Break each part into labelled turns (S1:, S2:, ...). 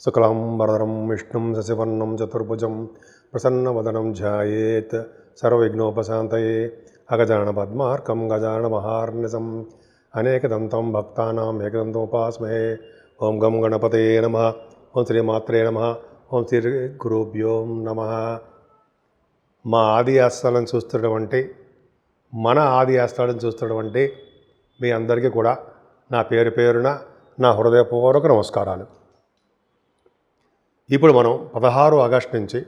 S1: శుక్లాంబరధరం విష్ణుం శశివర్ణం చతుర్భుజం ప్రసన్నవదనం ధ్యాయేత్ సర్వవిఘ్నోపశాంతయే అగజానన పద్మార్కం గజానన మహార్నిశం అనేకదంతం భక్తానాం ఏకదంతోపాస్మహే. ఓం గం గణపతయే నమః. ఓం శ్రీమాత్రే నమః. ఓం శ్రీ గురుభ్యో నమః. మా ఆది ఆస్థానం చూస్తున్నటువంటి మన ఆది ఆస్థానం చూస్తున్నటువంటి మీ అందరికీ కూడా నా పేరు పేరున నా హృదయపూర్వక నమస్కారాలు. ఇప్పుడు మనం 16 ఆగస్టు నుంచి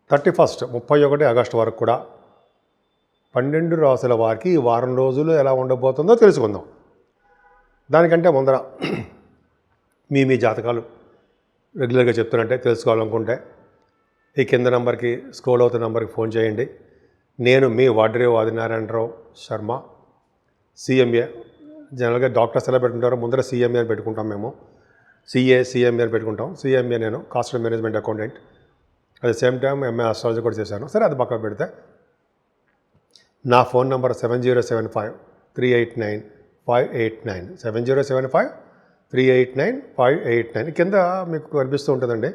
S1: 31 ఆగస్టు వరకు కూడా 12 రాసుల వారికి ఈ వారం రోజులు ఎలా ఉండబోతుందో తెలుసుకుందాం. దానికంటే ముందర మీ జాతకాలు రెగ్యులర్గా చెప్తున్నట్టే తెలుసుకోవాలనుకుంటే ఈ కింద నెంబర్కి స్క్రోల్ అవుతున్న నెంబర్కి ఫోన్ చేయండి. నేను మీ వాడ్రేవ్ ఆదినారాయణరావు శర్మ, సిఎంఏ. జనరల్గా డాక్టర్స్ ఎలా పెట్టుకుంటారో ముందర సిఎంఏ అని పెట్టుకుంటాం మేము. సిఎంఏ అని పెట్టుకుంటాం. సిఎంఏ నేను cost management accountant, at the same time MA astrology కూడా చేశాను. సరే, అది పక్కన పెడితే నా ఫోన్ నెంబర్ 7075389589 7075389589 కింద మీకు కనిపిస్తూ ఉంటుందండి.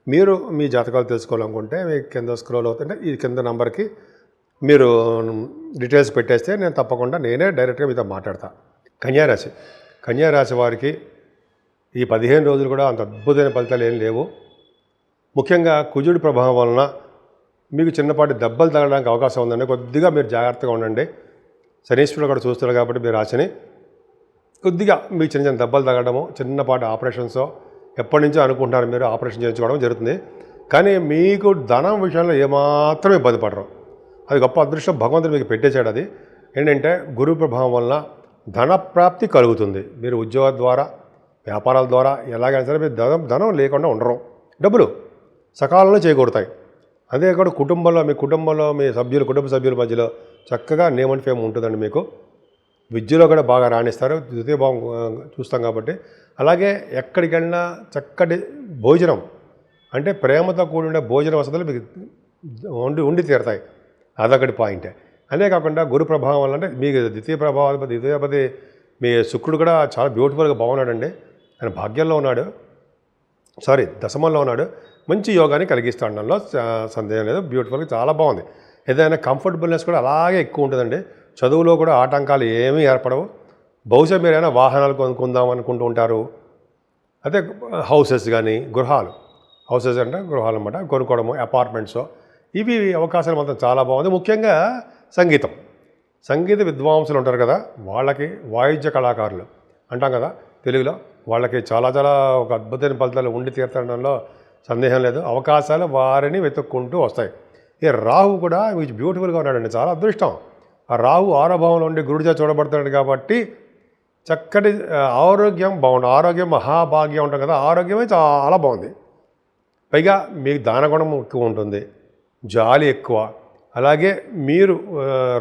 S1: మీరు మీ జాతకాలు తెలుసుకోవాలనుకుంటే మీకు కింద స్క్రోల్ అవుతుంటే ఈ కింద నెంబర్కి మీరు డీటెయిల్స్ పెట్టేస్తే నేను తప్పకుండా నేనే డైరెక్ట్గా మీతో మాట్లాడతాను. కన్యారాశి వారికి ఈ 15 రోజులు కూడా అంత అద్భుతమైన ఫలితాలు ఏం లేవు. ముఖ్యంగా కుజుడి ప్రభావం వలన మీకు చిన్నపాటి దెబ్బలు తగలడానికి అవకాశం ఉందండి. కొద్దిగా మీరు జాగ్రత్తగా ఉండండి. శనీశ్వరుడు కూడా చూస్తున్నారు కాబట్టి మీ రాశిని కొద్దిగా మీకు చిన్న చిన్న దెబ్బలు తగలడము, చిన్నపాటి ఆపరేషన్స్ ఎప్పటి నుంచో అనుకుంటున్నారు మీరు ఆపరేషన్ చేయించుకోవడం జరుగుతుంది. కానీ మీకు ధనం విషయంలో ఏమాత్రం ఇబ్బంది పడరు. అది గొప్ప అదృష్టం భగవంతుడు మీకు పెట్టేశాడు. అది ఏంటంటే గురు ప్రభావం వలన ధన ప్రాప్తి కలుగుతుంది. మీరు ఉద్యోగ ద్వారా వ్యాపారాల ద్వారా ఎలాగైనా సరే మీరు ధనం లేకుండా ఉండరు. డబ్బులు సకాలంలో చేకూరుతాయి. అదే కూడా కుటుంబంలో మీ కుటుంబ సభ్యుల మధ్యలో చక్కగా నేమ్ అండ్ ఫేమ్ ఉంటుందండి. మీకు విద్యలో కూడా బాగా రాణిస్తారు. ద్వితీయ భావం చూస్తాం కాబట్టి. అలాగే ఎక్కడికి వెళ్ళినా చక్కటి భోజనం, అంటే ప్రేమతో కూడిన భోజన వసతులు మీకు ఉండి తీరుతాయి. అదొకటి పాయింటే. అదే కాకుండా గురు ప్రభావం వల్ల అంటే మీకు ద్వితీయపతి మీ శుక్రుడు కూడా చాలా బ్యూటిఫుల్గా బాగున్నాడండి. ఆయన భాగ్యంలో ఉన్నాడు, దశమంలో ఉన్నాడు. మంచి యోగాన్ని కలిగిస్తాడు, దానిలో సందేహం లేదు. బ్యూటిఫుల్గా చాలా బాగుంది. ఏదైనా కంఫర్టబుల్నెస్ కూడా అలాగే ఎక్కువ ఉంటుందండి. చదువులో కూడా ఆటంకాలు ఏమీ ఏర్పడవు. బహుశా మీరు ఏమైనా వాహనాలు కొనుక్కుందాం అనుకుంటూ ఉంటారు. అదే హౌసెస్ కానీ హౌసెస్ అంటే గృహాలు అన్నమాట, కొనుక్కోవడము, అపార్ట్మెంట్స్, ఇవి అవకాశాలు మాత్రం చాలా బాగుంది. ముఖ్యంగా సంగీత విద్వాంసులు ఉంటారు కదా, వాళ్ళకి వాయిద్య కళాకారులు అంటాం కదా తెలుగులో, వాళ్ళకి చాలా ఒక అద్భుతమైన ఫలితాలు ఉండి తీర్చడంలో సందేహం లేదు. అవకాశాలు వారిని వెతుక్కుంటూ వస్తాయి. ఈ రాహు కూడా మీకు బ్యూటిఫుల్గా ఉన్నాడండి, చాలా అదృష్టం. ఆ రాహు 6వ భావంలో ఉండి గురుడిగా చూడబడుతున్నాడు కాబట్టి చక్కటి ఆరోగ్యం బాగుంటుంది. ఆరోగ్యం మహాభాగ్యం ఉంటుంది కదా, ఆరోగ్యమే చాలా బాగుంది. పైగా మీకు దానగుణం ఎక్కువ ఉంటుంది, జాలి ఎక్కువ. అలాగే మీరు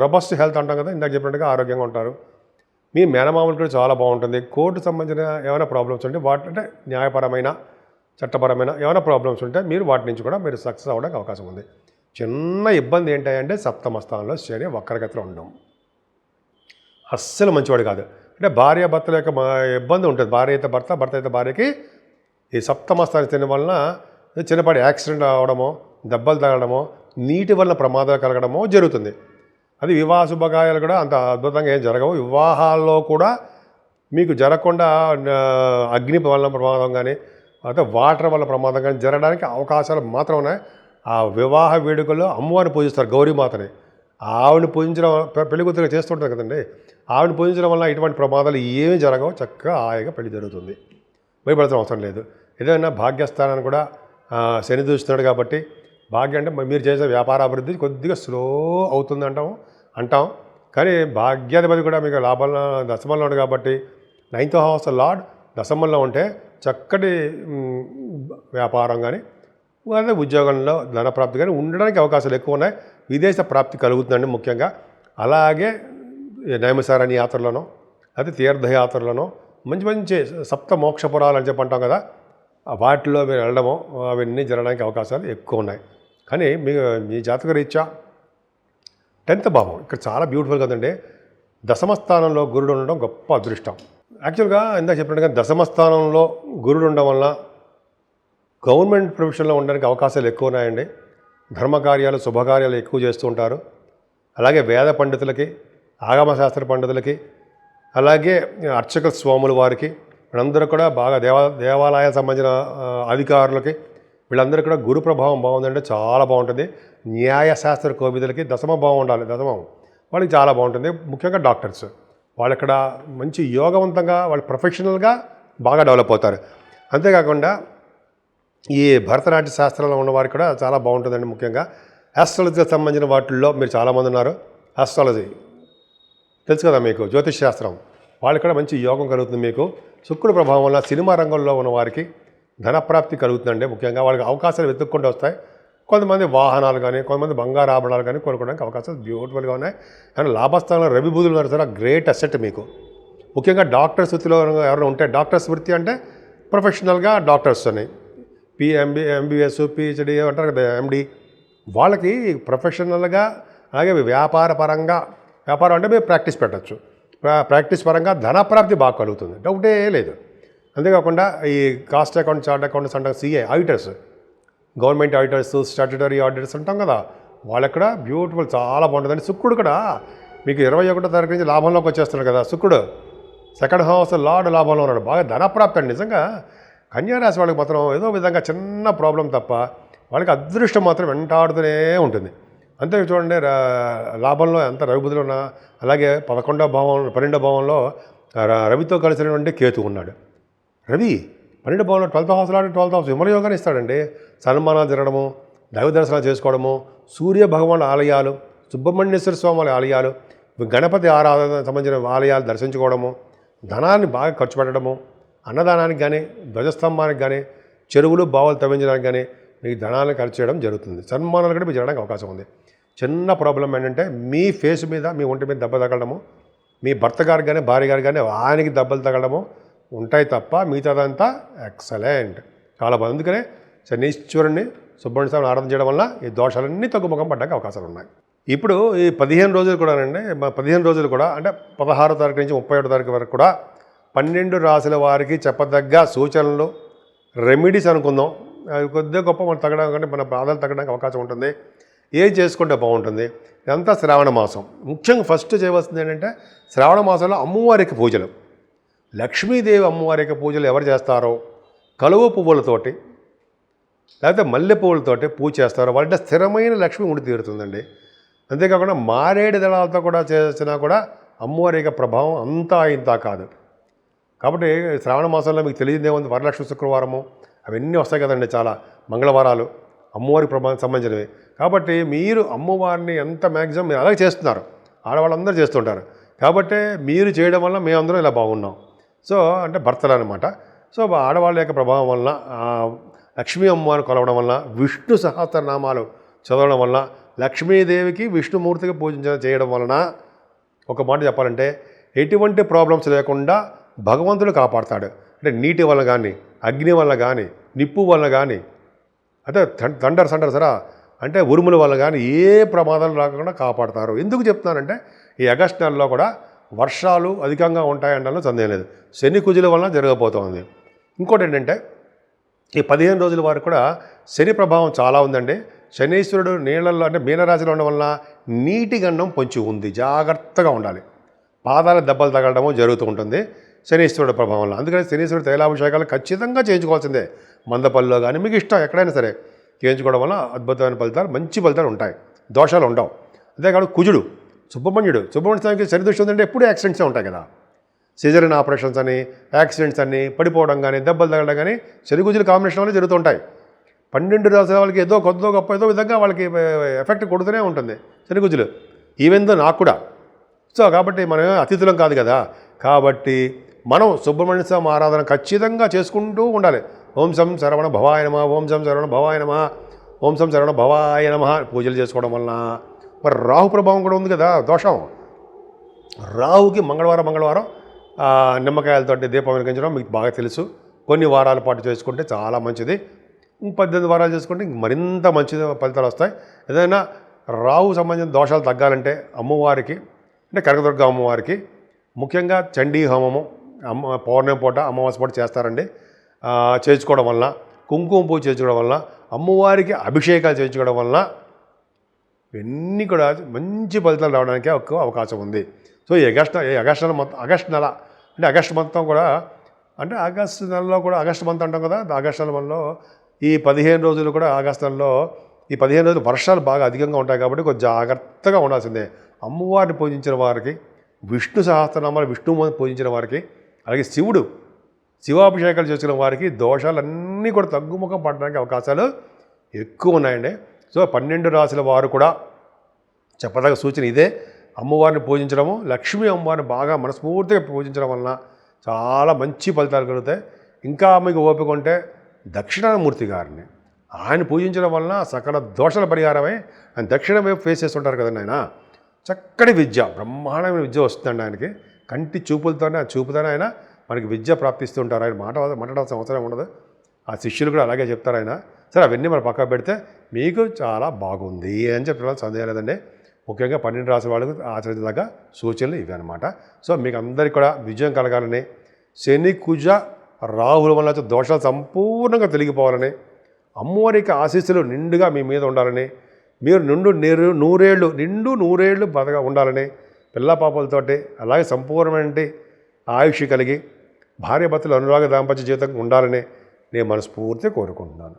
S1: రొబస్ట్ హెల్త్ అంటాం కదా, ఇందాక చెప్పినట్టుగా ఆరోగ్యంగా ఉంటారు. మీ మేనమామలు కూడా చాలా బాగుంటుంది. కోర్టు సంబంధించిన ఏమైనా ప్రాబ్లమ్స్ ఉంటే అంటే న్యాయపరమైన చట్టపరమైన ఏమైనా ప్రాబ్లమ్స్ ఉంటే మీరు వాటి నుంచి కూడా మీరు సక్సెస్ అవ్వడానికి అవకాశం ఉంది. చిన్న ఇబ్బంది ఏంటంటే సప్తమ స్థానంలో శని వక్రగతిలో ఉండడం అస్సలు మంచివాడు కాదు. అంటే భార్యాభర్తల యొక్క ఇబ్బంది ఉంటుంది. భార్య అయితే భర్త, భర్త అయితే భార్యకి ఈ సప్తమ స్థానం తినడం వలన చిన్నపాటి యాక్సిడెంట్ అవ్వడమో, దెబ్బలు తగలడమో, నీటి వల్ల ప్రమాదాలు కలగడమో జరుగుతుంది. అది వివాహ శుభకార్యాలు కూడా అంత అద్భుతంగా ఏం జరగవు. వివాహాల్లో కూడా మీకు జరగకుండా అగ్ని వల్ల ప్రమాదం కానీ అయితే వాటర్ వల్ల ప్రమాదం కానీ జరగడానికి అవకాశాలు మాత్రం ఉన్నాయి. ఆ వివాహ వేడుకల్లో అమ్మవారిని పూజిస్తారు, గౌరీమాతని. ఆవిడని పూజించడం పెళ్లికూతురుగా చేస్తుంటారు కదండి. ఆవిడని పూజించడం వల్ల ఇటువంటి ప్రమాదాలు ఏమీ జరగవు. చక్కగా హాయిగా పెళ్లి జరుగుతుంది. భయపడాల్సిన అవసరం లేదు. ఏదైనా భాగ్యస్థానాన్ని కూడా శని చూస్తున్నాడు కాబట్టి భాగ్యం అంటే మీరు చేసే వ్యాపార అభివృద్ధి కొద్దిగా స్లో అవుతుంది అంటాం. కానీ భాగ్యాధిపతి కూడా మీకు లాభంలో దశమంలో ఉంది కాబట్టి 9th హౌస్ లార్డ్ దశమంలో ఉంటే చక్కటి వ్యాపారం కానీ అదే ఉద్యోగంలో ధనప్రాప్తి కానీ ఉండడానికి అవకాశాలు ఎక్కువ ఉన్నాయి. విదేశ ప్రాప్తి కలుగుతుందండి ముఖ్యంగా. అలాగే నైమిసారణ్య యాత్రలోనో అదే తీర్థయాత్రలోనో మంచి సప్త మోక్షపురాలు అని చెప్పి అంటాం కదా, వాటిలో మీరు వెళ్ళడమో అవన్నీ జరగడానికి అవకాశాలు ఎక్కువ ఉన్నాయి. కానీ మీ జాతక రీత్యా 10th భావం ఇక్కడ చాలా బ్యూటిఫుల్ కదండి. దశమ స్థానంలో గురుడు ఉండడం గొప్ప అదృష్టం. యాక్చువల్గా ఇందాక చెప్పినట్టుగా దశమ స్థానంలో గురుడు ఉండడం వల్ల గవర్నమెంట్ ప్రొఫెషన్లో ఉండడానికి అవకాశాలు ఎక్కువ ఉన్నాయండి. ధర్మకార్యాలు శుభకార్యాలు ఎక్కువ చేస్తూ ఉంటారు. అలాగే వేద పండితులకి, ఆగమశాస్త్ర పండితులకి, అలాగే అర్చక స్వాముల వారికి, వీళ్ళందరూ కూడా బాగా దేవాలయ సంబంధించిన అధికారులకి, వీళ్ళందరూ కూడా గురు ప్రభావం బాగుందంటే చాలా బాగుంటుంది. న్యాయశాస్త్ర కోవిదులకి దశమ భావం ఉండాలి. దశమం వాళ్ళకి చాలా బాగుంటుంది. ముఖ్యంగా డాక్టర్స్ వాళ్ళు ఇక్కడ మంచి యోగవంతంగా వాళ్ళు ప్రొఫెషనల్గా బాగా డెవలప్ అవుతారు. అంతేకాకుండా ఈ భరతనాట్య శాస్త్రంలో ఉన్న వారికి కూడా చాలా బాగుంటుందండి. ముఖ్యంగా ఆస్ట్రాలజీకి సంబంధించిన వాటిల్లో మీరు చాలామంది ఉన్నారు. ఆస్ట్రాలజీ తెలుసు కదా మీకు, జ్యోతిష్ శాస్త్రం, వాళ్ళకి కూడా మంచి యోగం కలుగుతుంది. మీకు శుక్రుడి ప్రభావం వల్ల సినిమా రంగంలో ఉన్న వారికి ధనప్రాప్తి కలుగుతుందండి. ముఖ్యంగా వాళ్ళకి అవకాశాలు వెతుక్కుంటూ వస్తాయి. కొంతమంది వాహనాలు కానీ, కొంతమంది బంగారు ఆభరణాలు కానీ కొనుక్కోవడానికి అవకాశాలు బ్యూటిఫుల్గా ఉన్నాయి. అండ్ లాభస్థానంలో రవి బుధులు నడుస్తున్న గ్రేట్ అసెట్ మీకు. ముఖ్యంగా డాక్టర్స్ వృత్తిలో ఎవరైనా ఉంటే, డాక్టర్స్ వృత్తి అంటే ప్రొఫెషనల్గా డాక్టర్స్ అని ఎంబీబీఎస్ పిహెచ్డి అంటారు కదా, ఎండి, వాళ్ళకి ప్రొఫెషనల్గా అలాగే వ్యాపారం అంటే మీరు ప్రాక్టీస్ పెట్టచ్చు. ప్రాక్టీస్ పరంగా ధనప్రాప్తి బాగా కలుగుతుంది, డౌటే లేదు. అంతేకాకుండా ఈ కాస్ట్ అకౌంట్, చార్ట్ అకౌంట్స్ అంటాం, CA auditors, government auditors, statutory auditors అంటాం కదా, వాళ్ళకి కూడా బ్యూటిఫుల్ చాలా బాగుంటుందండి. శుక్రుడు కూడా మీకు 21వ తారీఖు నుంచి లాభంలోకి వచ్చేస్తున్నాడు కదా శుక్రుడు. సెకండ్ హౌస్ లార్డ్ లాభంలో ఉన్నాడు, బాగా ధనప్రాప్తి అండి. నిజంగా కన్యారాశి వాళ్ళకి మాత్రం ఏదో విధంగా చిన్న ప్రాబ్లం తప్ప వాళ్ళకి అదృష్టం మాత్రం వెంటాడుతూనే ఉంటుంది. అంతే చూడండి, లాభంలో ఎంత రవి బుధులు ఉన్నా, అలాగే 12వ భావంలో రవితో కలిసినటువంటి కేతు ఉన్నాడు. రవి 12వ భావంలో 12th హౌస్ లాంటి 12th హౌస్ విమలయోగాన్ని ఇస్తాడండి. సన్మానాలు జరగడము, దైవ దర్శనాలు చేసుకోవడము, సూర్య భగవాన్ ఆలయాలు, సుబ్రహ్మణ్యేశ్వర స్వామి ఆలయాలు, గణపతి ఆరాధన సంబంధించిన ఆలయాలు దర్శించుకోవడము, ధనాన్ని బాగా ఖర్చు పెట్టడము, అన్నదానానికి కానీ, ధ్వజస్తంభానికి కానీ, చెరువులు బావులు తవ్వించడానికి కానీ మీకు ధనాన్ని ఖర్చు చేయడం జరుగుతుంది. సన్మానాలు కూడా మీకు జరగడానికి అవకాశం ఉంది. చిన్న ప్రాబ్లం ఏంటంటే మీ ఫేస్ మీద, మీ ఒంటి మీద దెబ్బ తగలడము, మీ భర్త గారికి కానీ భార్య గారికి కానీ ఆయనకి దెబ్బలు తగలడము ఉంటాయి తప్ప మిగతాదంతా ఎక్సలెంట్, చాలా బాగుంది. అందుకనే శనీశ్వరుణ్ణి, సుబ్రహ్మణ్య స్వామిని ఆరాధన చేయడం వల్ల ఈ దోషాలన్నీ తగ్గుముఖం పడ్డానికి అవకాశాలు ఉన్నాయి. ఇప్పుడు ఈ 15 రోజులు కూడానండి, 15 రోజులు కూడా అంటే 16వ తారీఖు నుంచి 31వ తారీఖు వరకు కూడా 12 రాశుల వారికి చెప్పదగ్గ సూచనలు, రెమెడీస్ అనుకుందాం. అవి కొద్దిగా గొప్ప మనం తగ్గడానికి కంటే మన బాధలు తగ్గడానికి అవకాశం ఉంటుంది. ఏం చేసుకుంటే బాగుంటుంది. ఇదంతా శ్రావణ మాసం. ముఖ్యంగా ఫస్ట్ చేయవలసింది ఏంటంటే, శ్రావణ మాసంలో అమ్మవారికి పూజలు, లక్ష్మీదేవి అమ్మవారికి పూజలు ఎవరు చేస్తారో కలువ పువ్వులతోటి లేకపోతే మల్లె పువ్వులతోటి పూజ చేస్తారో వాళ్ళంటే స్థిరమైన లక్ష్మి ఉండి తీరుతుందండి. అంతేకాకుండా మారేడు దళాలతో కూడా చేసినా కూడా అమ్మవారి యొక్క ప్రభావం అంతా ఇంతా కాదు. కాబట్టి శ్రావణ మాసంలో మీకు తెలియదేముంది, వరలక్ష్మి శుక్రవారము అవన్నీ వస్తాయి కదండి, చాలా మంగళవారాలు అమ్మవారి ప్రభావం సంబంధించినవి. కాబట్టి మీరు అమ్మవారిని ఎంత మ్యాక్సిమం మీరు అలాగే చేస్తున్నారు, ఆడవాళ్ళందరూ చేస్తుంటారు. కాబట్టి మీరు చేయడం వల్ల మేమందరం ఇలా బాగున్నాం. సో అంటే భర్తలు అనమాట. సో ఆడవాళ్ళ యొక్క ప్రభావం వలన, లక్ష్మీ అమ్మవారిని కొలవడం వలన, విష్ణు సహస్రనామాలు చదవడం వలన, లక్ష్మీదేవికి విష్ణుమూర్తికి చేయడం వలన ఒక మాట చెప్పాలంటే ఎటువంటి ప్రాబ్లమ్స్ లేకుండా భగవంతుడు కాపాడతాడు. అంటే నీటి వల్ల కానీ, అగ్ని వల్ల కానీ, నిప్పు వల్ల కానీ, అంటే థండర్స్ అంటారు సరా, అంటే ఉరుముల వల్ల కానీ ఏ ప్రమాదాలు రాకుండా కాపాడతారు. ఎందుకు చెప్తున్నానంటే ఈ ఆగస్టు నెలలో కూడా వర్షాలు అధికంగా ఉంటాయనడంలో సందేహం లేదు. శని కుజుల వలన జరగబోతోంది. ఇంకోటి ఏంటంటే ఈ 15 రోజుల వరకు కూడా శని ప్రభావం చాలా ఉందండి. శనీశ్వరుడు నీళ్ళల్లో అంటే మీనరాశిలో ఉండడం వలన నీటి గండం పొంచి ఉంది, జాగ్రత్తగా ఉండాలి. పాదాల దెబ్బలు తగలడము జరుగుతూ ఉంటుంది శనీశ్వరుడు ప్రభావం వల్ల. అందుకని శనీశ్వరుడు తైలాభిషేకాలు ఖచ్చితంగా చేయించుకోవాల్సిందే. మందపల్లిలో కానీ మీకు ఇష్టం ఎక్కడైనా సరే చేయించుకోవడం వల్ల అద్భుతమైన ఫలితాలు, మంచి ఫలితాలు ఉంటాయి, దోషాలు ఉండవు. అంతేకాదు కుజుడు, సుబ్రహ్మణ్య స్వామికి శని దృష్టి ఉందంటే ఎప్పుడూ యాక్సిడెంట్సే ఉంటాయి కదా. సిజరీన్ ఆపరేషన్స్ అని, యాక్సిడెంట్స్ అని, పడిపోవడం కానీ, దెబ్బలు తగలడం కానీ శని కుజుల కాంబినేషన్ వల్ల జరుగుతుంటాయి. 12 రాసుల వాళ్ళకి ఏదో కొద్దో గొప్ప ఏదో విధంగా వాళ్ళకి ఎఫెక్ట్ కొడుతూనే ఉంటుంది శని కుజులు, ఈవెందో నాకు కూడా. సో కాబట్టి మనం అతిథులం కాదు కదా. కాబట్టి మనం సుబ్రహ్మణ్య స్వామి ఆరాధన ఖచ్చితంగా చేసుకుంటూ ఉండాలి. ఓం సం శరవణ భవాయ నమః, ఓం సం శరవణ భవాయ నమః, ఓం సం శరవణ భవాయ నమః పూజలు చేసుకోవడం వలన. మరి రాహు ప్రభావం కూడా ఉంది కదా, దోషం. రాహుకి మంగళవారం నిమ్మకాయలతోటి దీపం వెలిగించడం మీకు బాగా తెలుసు. కొన్ని వారాల పాటు చేసుకుంటే చాలా మంచిది. 18 వారాలు చేసుకుంటే మరింత మంచి ఫలితాలు వస్తాయి. ఏదైనా రాహు సంబంధించిన దోషాలు తగ్గాలంటే అమ్మవారికి, అంటే కనకదుర్గ అమ్మవారికి ముఖ్యంగా చండీ హోమము పౌర్ణమి పూట, అమావాస్య పూట చేస్తారండి. చేయించుకోవడం వల్ల కుంకుమ పూజ చేయించుకోవడం వలన, అమ్మవారికి అభిషేకాలు చేయించుకోవడం వలన ఇవన్నీ కూడా మంచి ఫలితాలు రావడానికి ఒక అవకాశం ఉంది. సో ఈ ఆగస్టు నెల అంటే ఆగస్టు మొత్తం కూడా అంటే ఆగస్టు నెలలో కూడా ఆగస్టు మంత్ అంటాం కదా, ఆగస్టు నెలలో ఈ 15 రోజులు కూడా ఆగస్టు నెలలో ఈ 15 రోజులు వర్షాలు బాగా అధికంగా ఉంటాయి కాబట్టి కొంచెం జాగ్రత్తగా ఉండాల్సిందే. అమ్మవారిని పూజించిన వారికి, విష్ణు సహస్రనామాలు విష్ణుమూర్తిని పూజించిన వారికి, అలాగే శివాభిషేకాలు చేసుకున్న వారికి దోషాలన్నీ కూడా తగ్గుముఖం పడడానికి అవకాశాలు ఎక్కువ ఉన్నాయండి. సో 12 రాశుల వారు కూడా చెప్పదగ్గ సూచన ఇదే. అమ్మవారిని పూజించడము, లక్ష్మీ అమ్మవారిని బాగా మనస్ఫూర్తిగా పూజించడం వలన చాలా మంచి ఫలితాలు కలుగుతాయి. ఇంకా మీకు ఓపిక ఉంటే దక్షిణామూర్తి గారిని ఆయన పూజించడం వలన సకల దోషాల పరిహారమై ఆయన దక్షిణ వైపు ఫేస్ చేస్తుంటారు కదండి. ఆయన చక్కటి విద్య, బ్రహ్మాండమైన విద్య వస్తుందండి ఆయనకి. కంటి చూపులతోనే ఆ చూపుతోనే ఆయన మనకి విద్య ప్రాప్తిస్తుంటారు. ఆయన మాట్లాడాల్సిన అవసరం ఉండదు. ఆ శిష్యులు కూడా అలాగే చెప్తారు ఆయన. సరే అవన్నీ మనం పక్కన పెడితే మీకు చాలా బాగుంది అని చెప్పడం సందేహం లేదండి. ముఖ్యంగా 12 రాశుల వాళ్ళకు ఆచరించదగ్గ సూచనలు ఇవి అనమాట. సో మీకు అందరికీ కూడా విజయం కలగాలని, శని కుజ రాహుల వల్ల దోషాలు సంపూర్ణంగా తొలగిపోవాలని, అమ్మవారికి ఆశీస్సులు నిండుగా మీ మీద ఉండాలని, మీరు నూరేళ్ళు బతగా ఉండాలని, పిల్ల పాపలతోటి అలాగే సంపూర్ణమైన ఆయుష్ కలిగి భార్యాభర్తలు అనురాగ దాంపత్య జీవితం ఉండాలని నేను మనస్ఫూర్తిగా కోరుకుంటున్నాను.